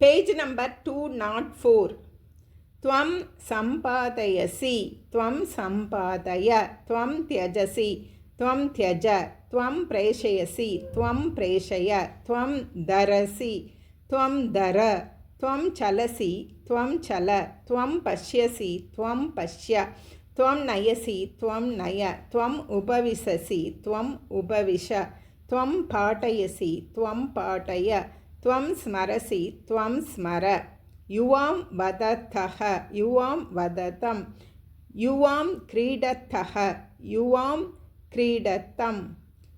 Page number 204. Tvam sampadayasi, tvam sampadaya, tvam tyajasi, tvam tyaja, tvam preshayasi, tvam preshaya, tvam darasi, tvam dara, tvam chalasi, tvam chala, tvam pashyasi, tvam pashya, tvam nayasi, tvam naya, tvam upavisasi, tvam upavisha, tvam patayasi, tvam pataya, tvam smarasi, tvam smara. Yuvam vadataha, yuvam vadatam, yuvam kridataha, yuvam kridatam,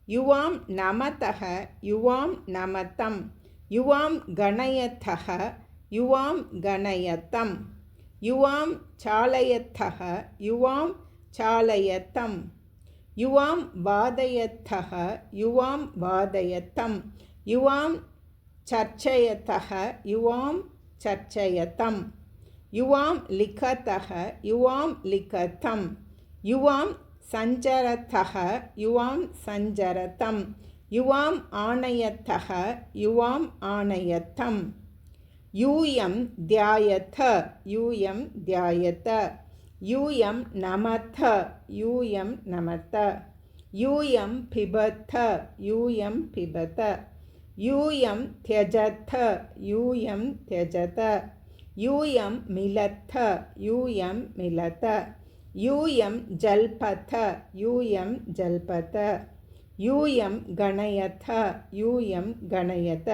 yuvam namataha, yuvam namatam, yuvam ganayataha, yuvam ganayatam, yuvam chalayataha, yuvam chalayatam, yuvam vadayataha, yuvam vadayatam, yuvam charchayataha, yuvam charchayatam, yuvam likataha, yuvam likatam, yuvam sanjarataha, yuvam sanjaratam, yuvam anayataha, yuvam anayatam, yuyam dhyayatha, yuyam dhyayata, yuyam namatha, yuyam namata, yuyam pibata, yuyam pibata, யூயம் தியஜத, யூயம் தியஜத, யூயம் மிலத, யூயம் மிலத, யூயம் ஜல்பத, யூயம் ஜல்பத, யூயம் கணயத, யூயம் கணயத,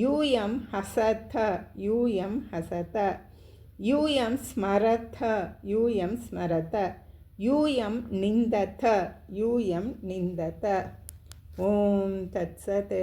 யூயம் ஹசத, யூயம் ஹசத, யூயம் ஸ்மரத, யூயம் ஸ்மரத, யூயம் நிந்தத, யூயம் நிந்தத. Om தத்சத்.